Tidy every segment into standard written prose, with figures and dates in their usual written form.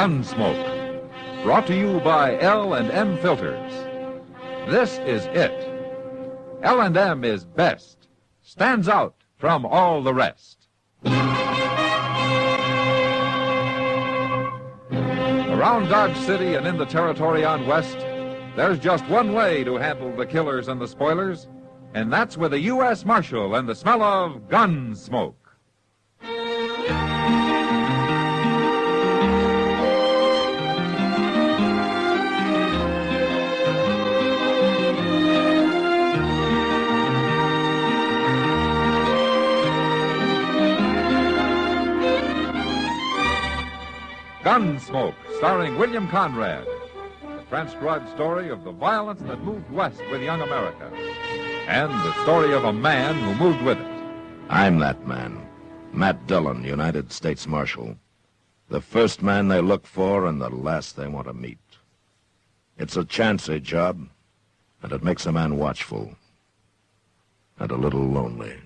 Gunsmoke. Brought to you by L&M Filters. This is it. L&M is best. Stands out from all the rest. Around Dodge City and in the territory on West, there's just one way to handle the killers and the spoilers, and that's with a U.S. Marshal and the smell of Gunsmoke. Gunsmoke, starring William Conrad. The transcribed story of the violence that moved west with young America. And the story of a man who moved with it. I'm that man. Matt Dillon, United States Marshal. The first man they look for and the last they want to meet. It's a chancy job, and it makes a man watchful. And a little lonely.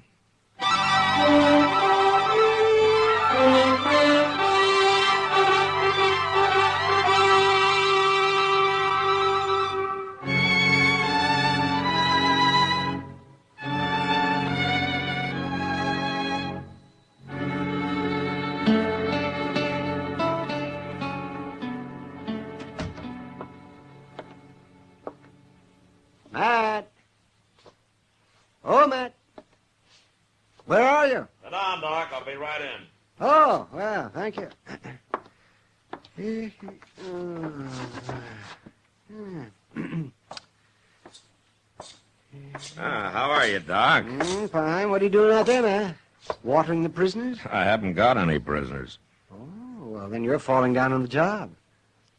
Matt. Oh, Matt. Where are you? Sit down, Doc. I'll be right in. Oh, well, thank you. How are you, Doc? Fine. What are you doing out there, Matt? Watering the prisoners? I haven't got any prisoners. Oh, well, then you're falling down on the job.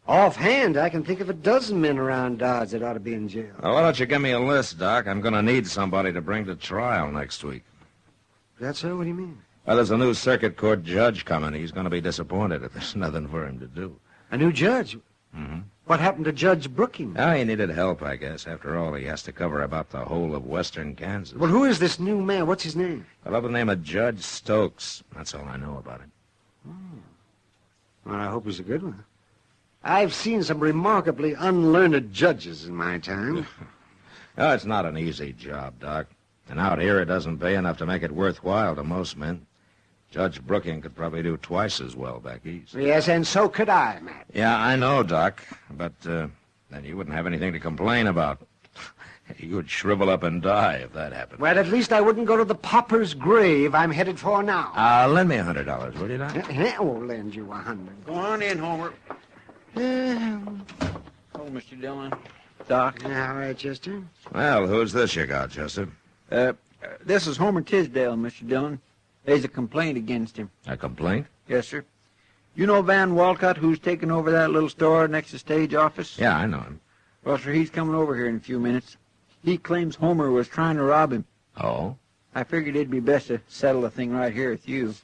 Offhand, I can think of a dozen men around Dodge that ought to be in jail. Well, why don't you give me a list, Doc? I'm going to need somebody to bring to trial next week. That's so? What do you mean? Well, there's a new circuit court judge coming. He's going to be disappointed if there's nothing for him to do. A new judge? Mm-hmm. What happened to Judge Brooking? Oh, he needed help, I guess. After all, he has to cover about the whole of western Kansas. Well, who is this new man? What's his name? I love the name of Judge Stokes. That's all I know about him. Well, I hope he's a good one. I've seen some remarkably unlearned judges in my time. Oh, it's not an easy job, Doc. And out here, it doesn't pay enough to make it worthwhile to most men. Judge Brooking could probably do twice as well back east. Yes, and so could I, Matt. Yeah, I know, Doc. But then you wouldn't have anything to complain about. You would shrivel up and die if that happened. Well, at least I wouldn't go to the pauper's grave I'm headed for now. Lend me $100, will you, Doc? I won't lend you $100. Go on in, Homer. Oh, Oh, Mr. Dillon. Doc. all right, Chester. Well, who's this you got, Chester? This is Homer Tisdale, Mr. Dillon. There's a complaint against him. A complaint? Yes, sir. You know Van Walcott, who's taken over that little store next to stage office? Yeah, I know him. Well, sir, he's coming over here in a few minutes. He claims Homer was trying to rob him. Oh? I figured it'd be best to settle the thing right here with you.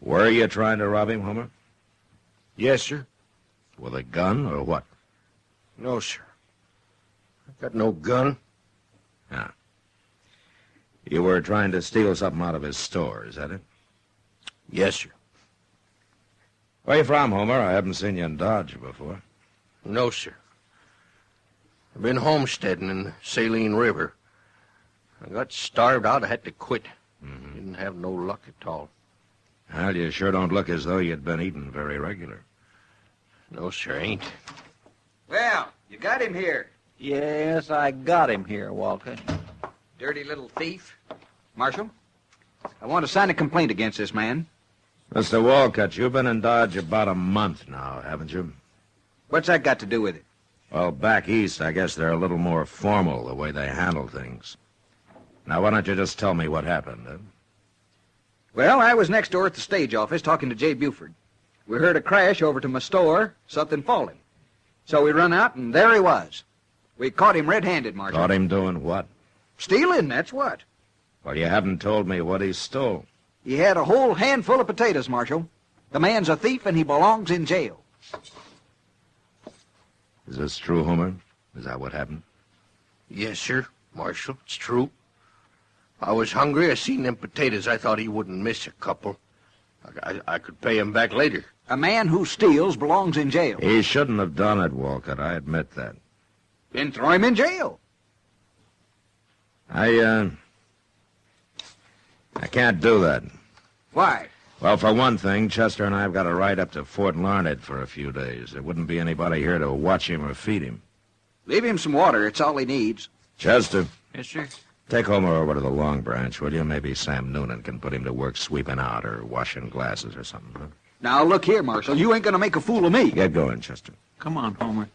Were you trying to rob him, Homer? Yes, sir. With a gun or what? No, sir. I've got no gun. Yeah. You were trying to steal something out of his store, is that it? Yes, sir. Where you from, Homer? I haven't seen you in Dodge before. No, sir. I've been homesteading in the Saline River. I got starved out. I had to quit. Mm-hmm. Didn't have no luck at all. Well, you sure don't look as though you'd been eating very regular. No, sir, ain't. Well, you got him here, Yes, I got him here, Walcott. dirty little thief. Marshal, I want to sign a complaint against this man. Mr. Walcott, you've been in Dodge about a month now, haven't you? What's that got to do with it? Well, back east, I guess they're a little more formal the way they handle things. Now, why don't you just tell me what happened, huh? Well, I was next door at the stage office talking to Jay Buford. We heard a crash over to my store, something falling. So we run out, and there he was. We caught him red-handed, Marshal. Caught him doing what? Stealing, that's what. Well, you haven't told me what he stole. He had a whole handful of potatoes, Marshal. The man's a thief, and he belongs in jail. Is this true, Homer? Is that what happened? Yes, sir, Marshal. It's true. I was hungry. I seen them potatoes. I thought he wouldn't miss a couple. I could pay him back later. A man who steals belongs in jail. He shouldn't have done it, Walcott. I admit that. Then throw him in jail. I can't do that. Why? Well, for one thing, Chester and I have got to ride up to Fort Larned for a few days. There wouldn't be anybody here to watch him or feed him. Leave him some water. It's all he needs. Chester, Yes, sir. take Homer over to the Long Branch, will you? Maybe Sam Noonan can put him to work sweeping out or washing glasses or something. Huh? Now, look here, Marshal. You ain't going to make a fool of me. Get going, Chester. Come on, Homer.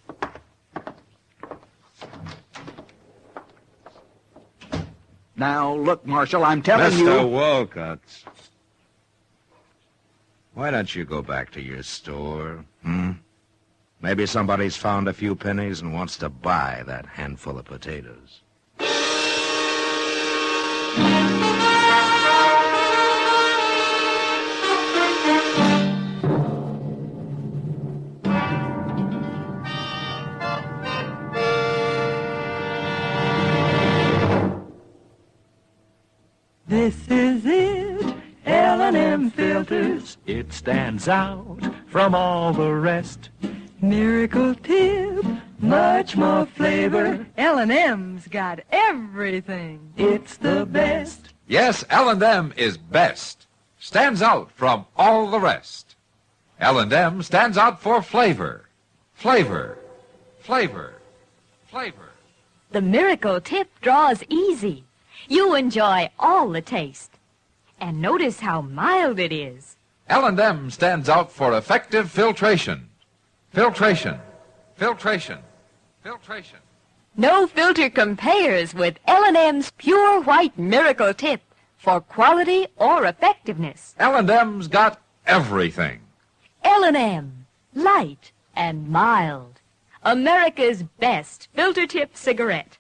Now, look, Marshal, I'm telling you... Mr. Walcott, why don't you go back to your store, Maybe somebody's found a few pennies and wants to buy that handful of potatoes. This is it, L&M Filters. It stands out from all the rest. Miracle tip, much more flavor. L&M's got everything. It's the best. Yes, L&M is best. Stands out from all the rest. L&M stands out for flavor. Flavor. Flavor. Flavor. The Miracle Tip draws easy. You enjoy all the taste. And notice how mild it is. L&M stands out for effective filtration. Filtration. Filtration. Filtration. No filter compares with L&M's pure white Miracle Tip for quality or effectiveness. L&M's got everything. L&M, light and mild. America's best filter tip cigarette.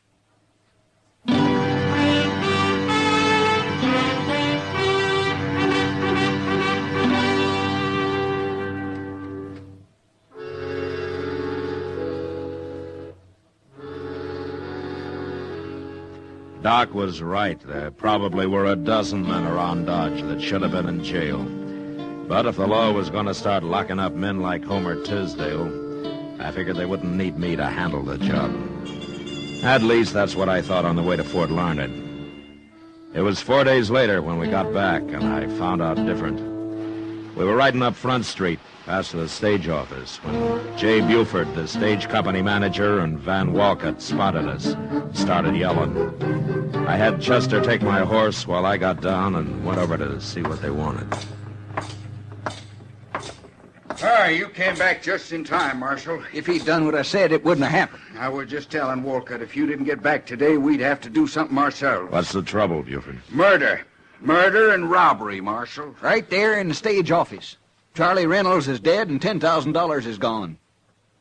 Doc was right. There probably were a dozen men around Dodge that should have been in jail. But if the law was going to start locking up men like Homer Tisdale, I figured they wouldn't need me to handle the job. At least that's what I thought on the way to Fort Larned. It was 4 days later when we got back, and I found out different. We were riding up Front Street, past the stage office, when Jay Buford, the stage company manager, and Van Walcott spotted us and started yelling. I had Chester take my horse while I got down and went over to see what they wanted. You came back just in time, Marshal. If he'd done what I said, it wouldn't have happened. I was just telling Walcott if you didn't get back today, we'd have to do something ourselves. What's the trouble, Buford? Murder. Murder and robbery, Marshal. Right there in the stage office. Charlie Reynolds is dead and $10,000 is gone.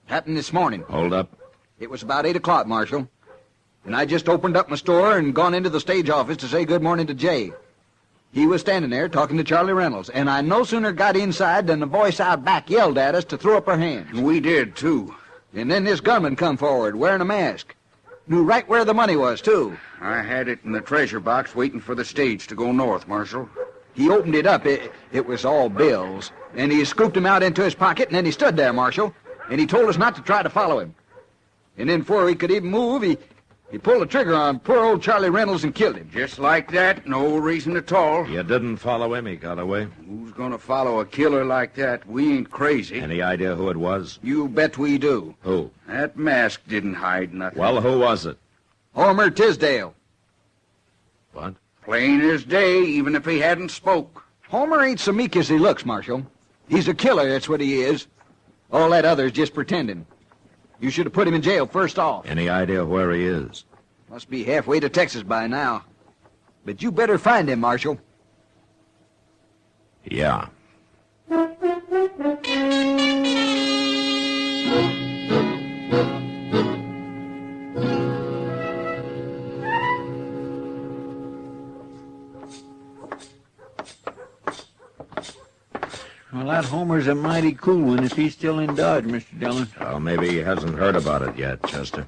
Happened this morning. Hold up. It was about 8 o'clock, Marshal. And I just opened up my store and gone into the stage office to say good morning to Jay. He was standing there talking to Charlie Reynolds, and I no sooner got inside than the voice out back yelled at us to throw up our hands. We did, too. And then this gunman come forward, wearing a mask. Knew right where the money was, too. I had it in the treasure box waiting for the stage to go north, Marshal. He opened it up. It was all bills. And he scooped them out into his pocket, and then he stood there, Marshal. And he told us not to try to follow him. And then before he could even move, he pulled the trigger on poor old Charlie Reynolds and killed him. Just like that, no reason at all. You didn't follow him, he got away. Who's gonna follow a killer like that? We ain't crazy. Any idea who it was? You bet we do. Who? That mask didn't hide nothing. Well, who was it? Homer Tisdale. What? Plain as day, even if he hadn't spoke. Homer ain't so meek as he looks, Marshal. He's a killer, that's what he is. All that other's just pretending. You should have put him in jail first off. Any idea where he is? Must be halfway to Texas by now. But you better find him, Marshal. Yeah. Well, that Homer's a mighty cool one if he's still in Dodge, Mr. Dillon. Well, maybe he hasn't heard about it yet, Chester.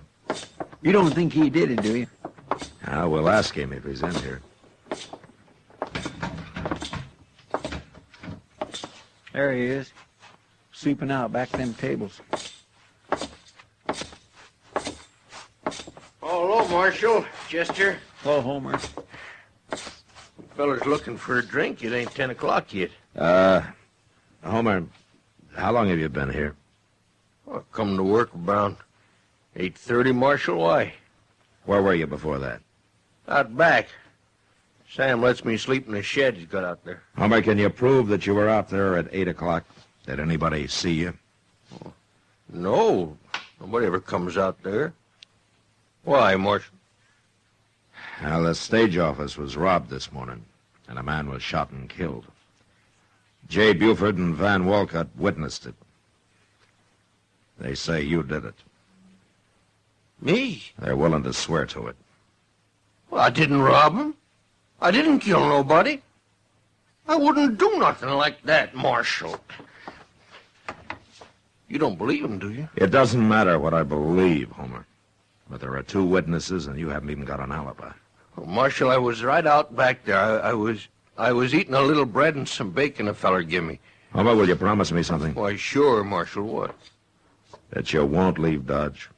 You don't think he did it, do you? We'll ask him if he's in here. There he is, sweeping out back them tables. Oh, hello, Marshal. Chester. Hello, Homer. Feller's looking for a drink. It ain't 10 o'clock yet. Homer, how long have you been here? Well, I come to work around 8:30, Marshal. Why? Where were you before that? Out back. Sam lets me sleep in the shed he's got out there. Homer, can you prove that you were out there at 8 o'clock? Did anybody see you? No. Nobody ever comes out there. Why, Marshal? Well, the stage office was robbed this morning, and a man was shot and killed. J. Buford and Van Walcott witnessed it. They say you did it. Me? They're willing to swear to it. Well, I didn't rob him. I didn't kill nobody. I wouldn't do nothing like that, Marshal. You don't believe him, do you? It doesn't matter what I believe, Homer. But there are 2 witnesses, and you haven't even got an alibi. Well, Marshal, I was right out back there. I was eating a little bread and some bacon a feller give me. Homer, will you promise me something? Why, sure, Marshal. What? That you won't leave Dodge.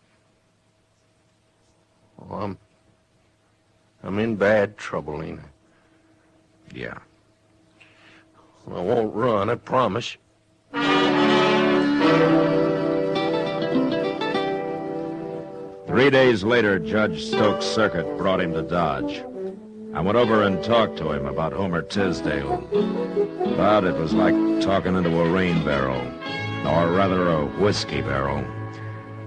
Oh, I'm in bad trouble, ain't I? Yeah. I won't run, I promise. 3 days later, Judge Stokes Circuit brought him to Dodge. I went over and talked to him about Homer Tisdale. But it was like talking into a rain barrel, or rather a whiskey barrel.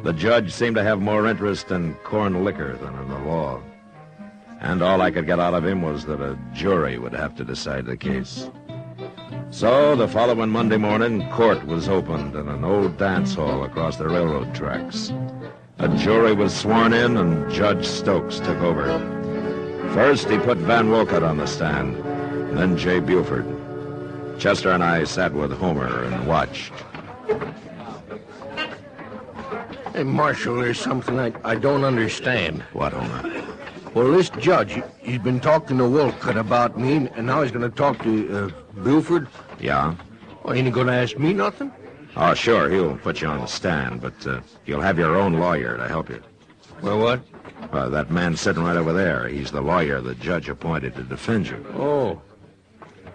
The judge seemed to have more interest in corn liquor than in the law. And all I could get out of him was that a jury would have to decide the case. So the following Monday morning, court was opened in an old dance hall across the railroad tracks. A jury was sworn in, and Judge Stokes took over. First, he put Van Walcott on the stand, then J. Buford. Chester and I sat with Homer and watched. Hey, Marshal, there's something I don't understand. What, Homer? Well, this judge, he's been talking to Walcott about me, and now he's going to talk to Buford. Yeah? Well, ain't he going to ask me nothing? Oh, sure, he'll put you on the stand, but you'll have your own lawyer to help you. Well, what? That man sitting right over there, he's the lawyer the judge appointed to defend you. Oh.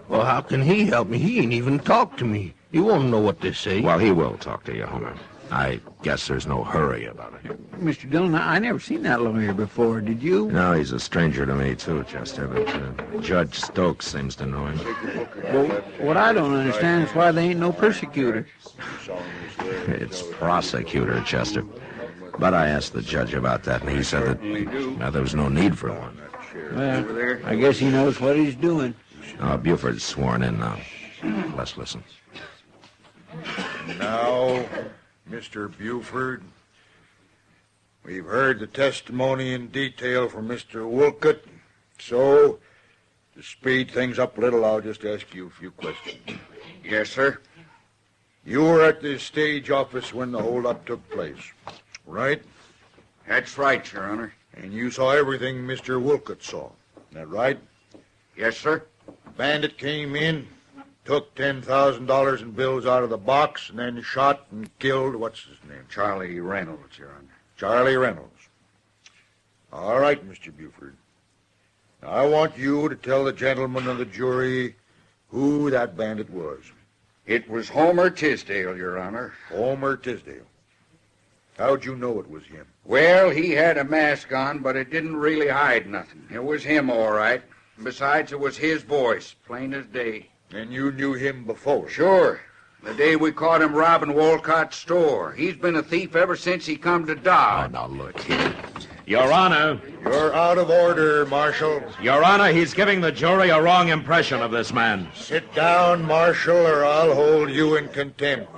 Well, how can he help me? He ain't even talked to me. He won't know what to say. Well, he will talk to you, Homer. I guess there's no hurry about it. Mr. Dillon, I never seen that lawyer before. Did you? No, he's a stranger to me, too, Chester, but Judge Stokes seems to know him. Well, what I don't understand is why they ain't no persecutor. It's prosecutor, Chester. But I asked the judge about that, and he said that there was no need for one. Well, I guess he knows what he's doing. Buford's sworn in now. Let's listen. Now, Mr. Buford, we've heard the testimony in detail from Mr. Wolcott, so to speed things up a little, I'll just ask you a few questions. Yes, sir. You were at the stage office when the holdup took place, right? That's right, Your Honor. And you saw everything Mr. Wolcott saw, is that right? Yes, sir. Bandit came in, took $10,000 in bills out of the box, and then shot and killed, what's his name? Charlie Reynolds, Your Honor. Charlie Reynolds. All right, Mr. Buford. Now, I want you to tell the gentlemen of the jury who that bandit was. It was Homer Tisdale, Your Honor. Homer Tisdale. How'd you know it was him? Well, he had a mask on, but it didn't really hide nothing. It was him, all right. Besides, it was his voice, plain as day. And you knew him before? Sure. The day we caught him robbing Walcott's store. He's been a thief ever since he come to Dodge. Oh, now look here. Your Honor. You're out of order, Marshal. Your Honor, he's giving the jury a wrong impression of this man. Sit down, Marshal, or I'll hold you in contempt.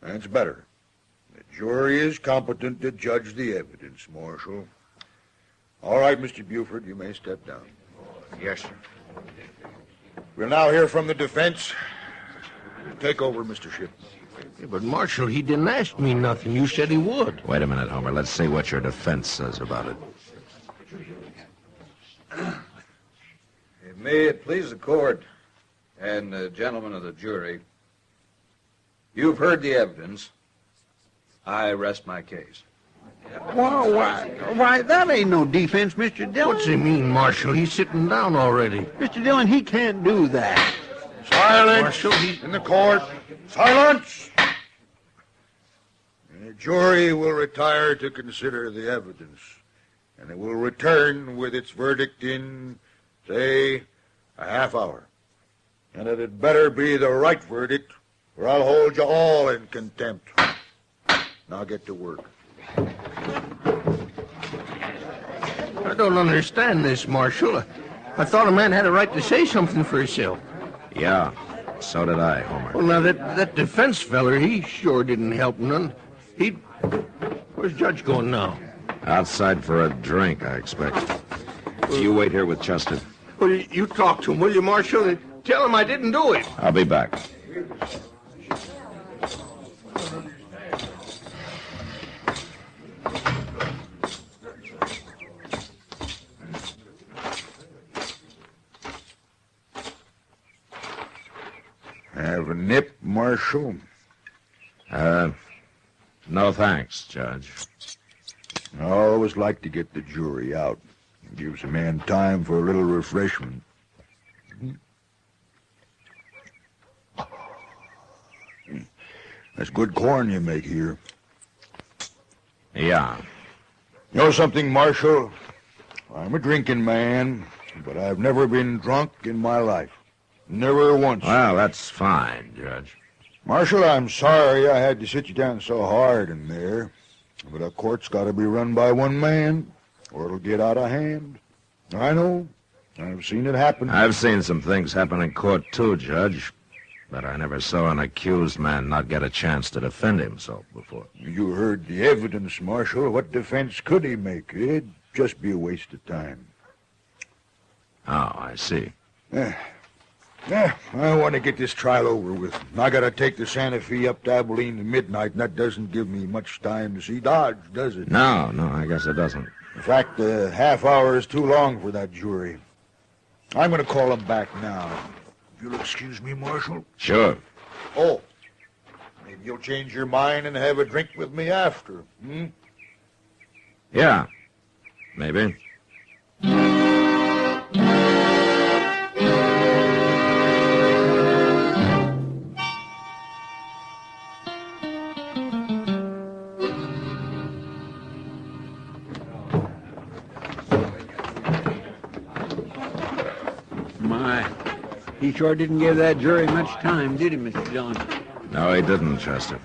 That's better. The jury is competent to judge the evidence, Marshal. All right, Mr. Buford, you may step down. Yes, sir. We'll now hear from the defense. Take over, Mr. Shipp. Yeah, but, Marshal, he didn't ask me nothing. You said he would. Wait a minute, Homer. Let's see what your defense says about it. May it please the court and the gentlemen of the jury, you've heard the evidence. I rest my case. Well, why, that ain't no defense, Mr. Dillon. What's he mean, Marshal? He's sitting down already. Mr. Dillon, he can't do that. Silence Marshal, in the court. Silence! The jury will retire to consider the evidence, and it will return with its verdict in, say, a half hour. And it had better be the right verdict, or I'll hold you all in contempt. Now get to work. I don't understand this, Marshal. I thought a man had a right to say something for himself. Yeah, so did I, Homer. Well, now, that defense feller, he sure didn't help none. Where's Judge going now? Outside for a drink, I expect. You wait here with Chester. Well, you talk to him, will you, Marshal? And tell him I didn't do it. I'll be back. Have a nip, Marshal? No thanks, Judge. I always like to get the jury out. It gives a man time for a little refreshment. That's good corn you make here. Yeah. You know something, Marshal? I'm a drinking man, but I've never been drunk in my life. Never once. Well, that's fine, Judge. Marshal, I'm sorry I had to sit you down so hard in there, but a court's got to be run by one man, or it'll get out of hand. I know. I've seen it happen. I've seen some things happen in court, too, Judge. But I never saw an accused man not get a chance to defend himself before. You heard the evidence, Marshal. What defense could he make? It'd just be a waste of time. Oh, I see. Yeah, I want to get this trial over with. I got to take the Santa Fe up to Abilene at midnight, and that doesn't give me much time to see Dodge, does it? No, I guess it doesn't. In fact, a half hour is too long for that jury. I'm going to call him back now. If you'll excuse me, Marshal. Sure. Oh, maybe you'll change your mind and have a drink with me after, hmm? Yeah, maybe. He sure didn't give that jury much time, did he, Mr. Dillon? No, he didn't, Chester.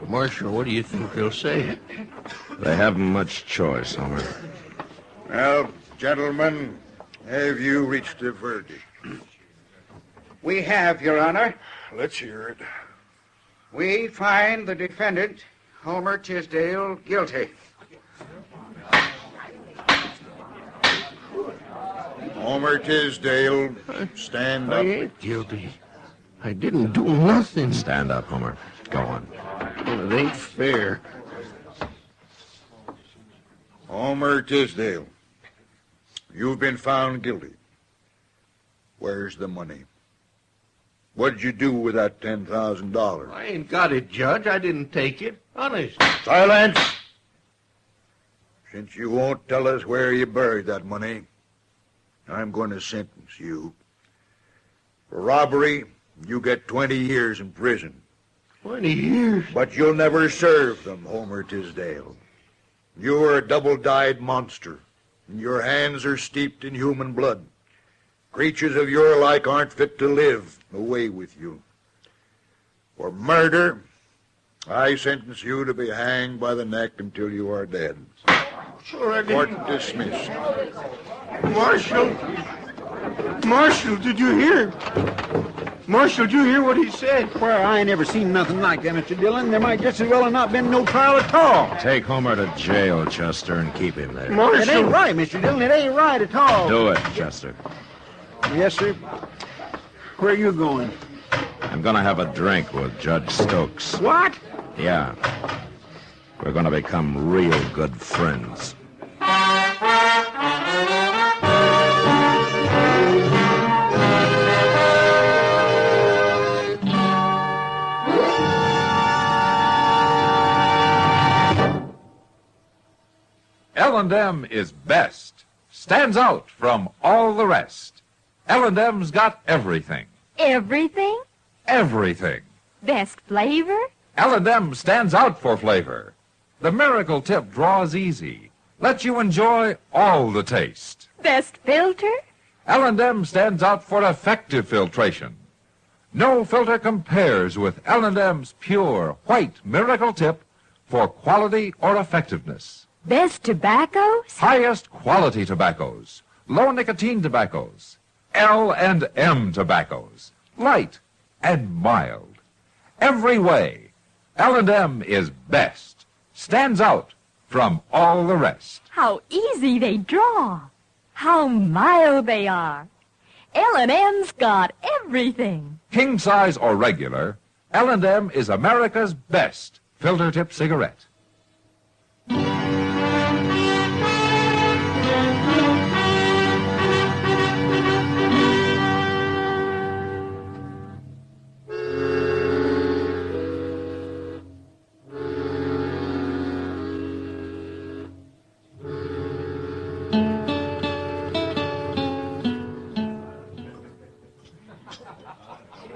Marshal, what do you think they'll say? They haven't much choice, Homer. Well, gentlemen, have you reached a verdict? We have, Your Honor. Let's hear it. We find the defendant, Homer Tisdale, guilty. Homer Tisdale, stand up. I ain't guilty. I didn't do nothing. Stand up, Homer. Go on. Well, it ain't fair. Homer Tisdale, you've been found guilty. Where's the money? What'd you do with that $10,000? I ain't got it, Judge. I didn't take it. Honest. Silence! Since you won't tell us where you buried that money, I'm going to sentence you. For robbery, you get 20 years in prison. 20 years? But you'll never serve them, Homer Tisdale. You're a double-dyed monster, and your hands are steeped in human blood. Creatures of your like aren't fit to live. Away with you. For murder, I sentence you to be hanged by the neck until you are dead. Court dismissed. Marshal, did you hear? Marshal, did you hear what he said? Well, I ain't ever seen nothing like that, Mr. Dillon. There might just as well have not been no trial at all. Take Homer to jail, Chester, and keep him there. Marshal! It ain't right, Mr. Dillon. It ain't right at all. Do it, Chester. Yes, sir. Where are you going? I'm going to have a drink with Judge Stokes. What? Yeah. We're going to become real good friends. L&M is best, stands out from all the rest. L&M's got everything. Everything? Everything. Best flavor? L&M stands out for flavor. The miracle tip draws easy, lets you enjoy all the taste. Best filter? L&M stands out for effective filtration. No filter compares with L&M's pure, white miracle tip for quality or effectiveness. Best tobaccos? Highest quality tobaccos, low nicotine tobaccos, L&M tobaccos, light and mild. Every way, L&M is best, stands out from all the rest. How easy they draw. How mild they are. L&M's got everything. King size or regular, L&M is America's best filter tip cigarette.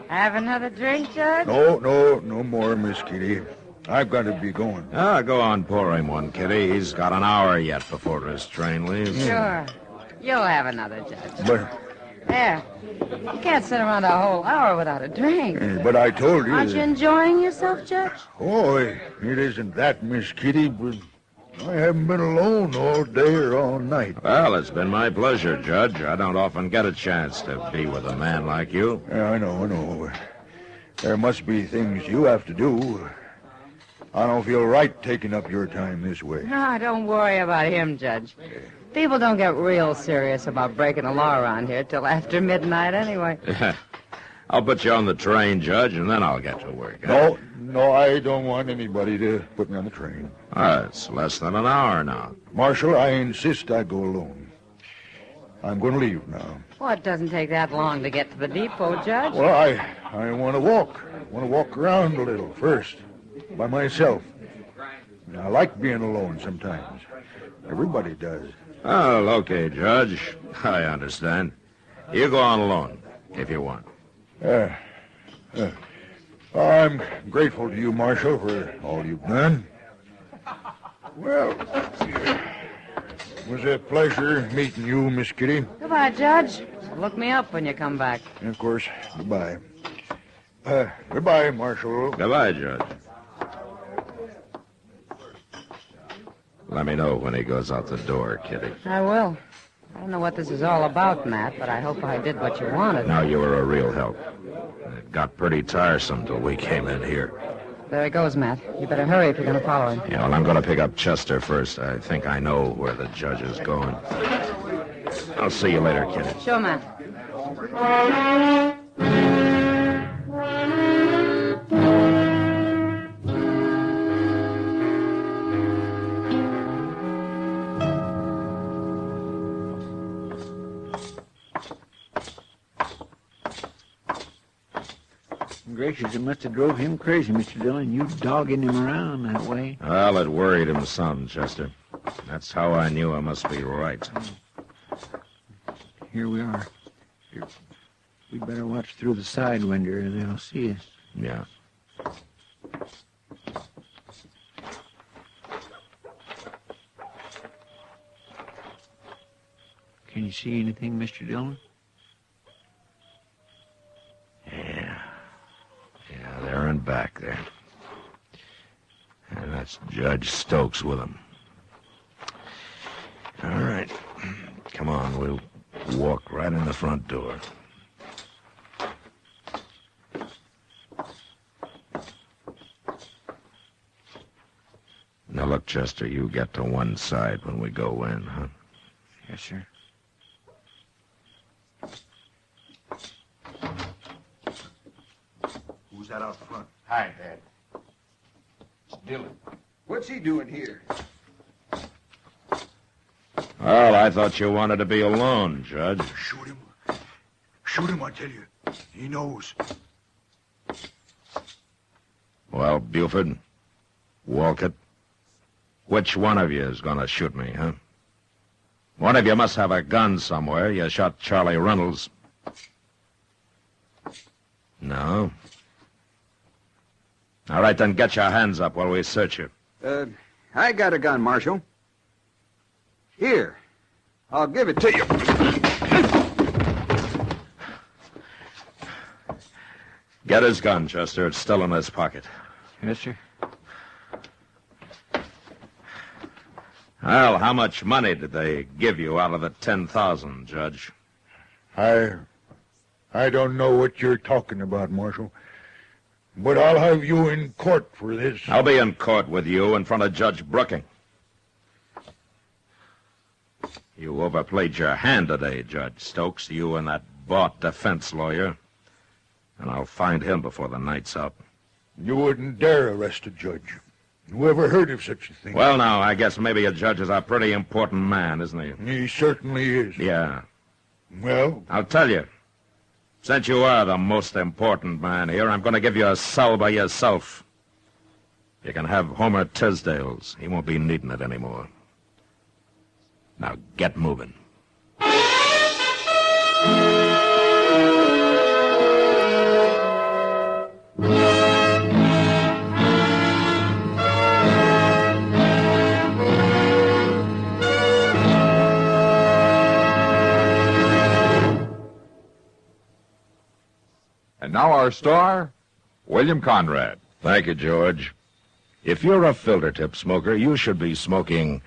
Have another drink, Judge? No more, Miss Kitty. I've got to be going. Go on, pour him one, Kitty. He's got an hour yet before his train leaves. Sure. You'll have another, Judge. But There. You can't sit around a whole hour without a drink. but I told you. Aren't you enjoying yourself, Judge? Oh, it isn't that, Miss Kitty, but I haven't been alone all day or all night. Well, it's been my pleasure, Judge. I don't often get a chance to be with a man like you. Yeah, I know. There must be things you have to do. I don't feel right taking up your time this way. No, don't worry about him, Judge. People don't get real serious about breaking the law around here till after midnight anyway. I'll put you on the train, Judge, and then I'll get to work. No, I don't want anybody to put me on the train. It's less than an hour now. Marshal, I insist I go alone. I'm going to leave now. Well, it doesn't take that long to get to the depot, Judge. Well, I want to walk. I want to walk around a little first, by myself. I like being alone sometimes. Everybody does. Oh, okay, Judge. I understand. You go on alone, if you want. I'm grateful to you, Marshal, for all you've done. Well, it was a pleasure meeting you, Miss Kitty. Goodbye, Judge. Look me up when you come back. And of course, goodbye. Goodbye, Marshal. Goodbye, Judge. Let me know when he goes out the door, Kitty. I will. I don't know what this is all about, Matt, but I hope I did what you wanted. Now you were a real help. It got pretty tiresome till we came in here. There he goes, Matt. You better hurry if you're going to follow him. Yeah, well, I'm going to pick up Chester first. I think I know where the judge is going. I'll see you later, Kitty. Sure, Matt. Gracious, it must have drove him crazy, Mr. Dillon. You dogging him around that way. Well, it worried him some, Chester. That's how I knew I must be right. Here we are. We'd better watch through the side window or they'll see us. Yeah. Can you see anything, Mr. Dillon? Yeah, they're in back there. And that's Judge Stokes with him. All right. Come on, we'll walk right in the front door. Now, look, Chester, you get to one side when we go in, huh? Yes, sir. Who's that out front? Hi, Dad. It's Dillon. What's he doing here? Well, I thought you wanted to be alone, Judge. Shoot him. Shoot him, I tell you. He knows. Well, Buford, Walcott, which one of you is going to shoot me, huh? One of you must have a gun somewhere. You shot Charlie Reynolds. No? All right, then get your hands up while we search you. I got a gun, Marshal. Here. I'll give it to you. Get his gun, Chester. It's still in his pocket. Yes, sir. Well, how much money did they give you out of the 10,000, Judge? I don't know what you're talking about, Marshal. But I'll have you in court for this. I'll be in court with you in front of Judge Brooking. You overplayed your hand today, Judge Stokes, you and that bought defense lawyer. And I'll find him before the night's up. You wouldn't dare arrest a judge. Who ever heard of such a thing? Well, now, I guess maybe a judge is a pretty important man, isn't he? He certainly is. Yeah. Well? I'll tell you. Since you are the most important man here, I'm going to give you a cell by yourself. You can have Homer Tisdale's. He won't be needing it anymore. Now, get moving. And now our star, William Conrad. Thank you, George. If you're a filter tip smoker, you should be smoking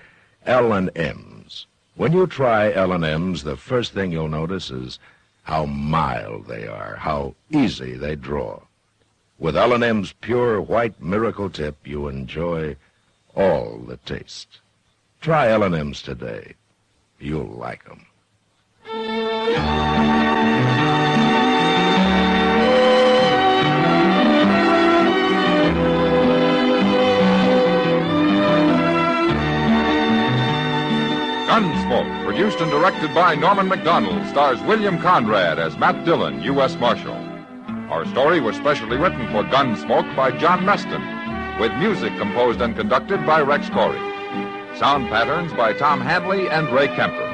L&M's. When you try L&M's, the first thing you'll notice is how mild they are, how easy they draw. With L&M's pure white miracle tip, you enjoy all the taste. Try L&M's today. You'll like them. Gunsmoke, produced and directed by Norman MacDonald, stars William Conrad as Matt Dillon, U.S. Marshal. Our story was specially written for Gunsmoke by John Meston, with music composed and conducted by Rex Corey. Sound patterns by Tom Hadley and Ray Kemper.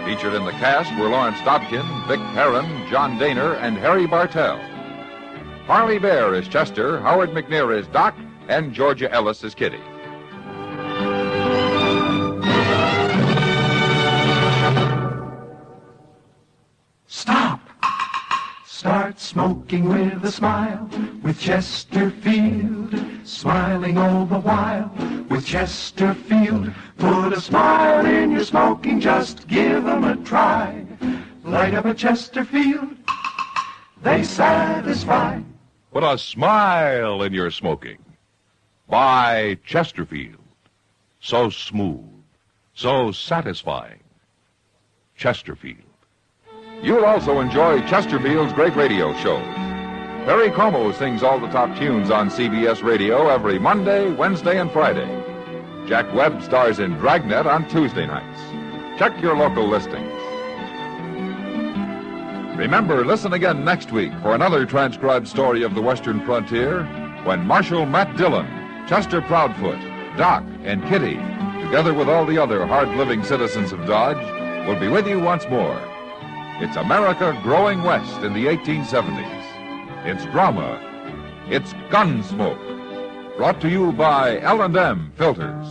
Featured in the cast were Lawrence Dobkin, Vic Perrin, John Daner, and Harry Bartell. Harley Bear is Chester, Howard McNear is Doc, and Georgia Ellis is Kitty. Stop! Start smoking with a smile, with Chesterfield, smiling all the while, with Chesterfield. Put a smile in your smoking, just give 'em a try. Light up a Chesterfield, they satisfy. Put a smile in your smoking. Buy Chesterfield. So smooth, so satisfying. Chesterfield. You'll also enjoy Chesterfield's great radio shows. Perry Como sings all the top tunes on CBS Radio every Monday, Wednesday, and Friday. Jack Webb stars in Dragnet on Tuesday nights. Check your local listings. Remember, listen again next week for another transcribed story of the Western frontier when Marshal Matt Dillon, Chester Proudfoot, Doc, and Kitty, together with all the other hard-living citizens of Dodge, will be with you once more. It's America growing west in the 1870s. It's drama. It's Gunsmoke. Brought to you by L&M Filters.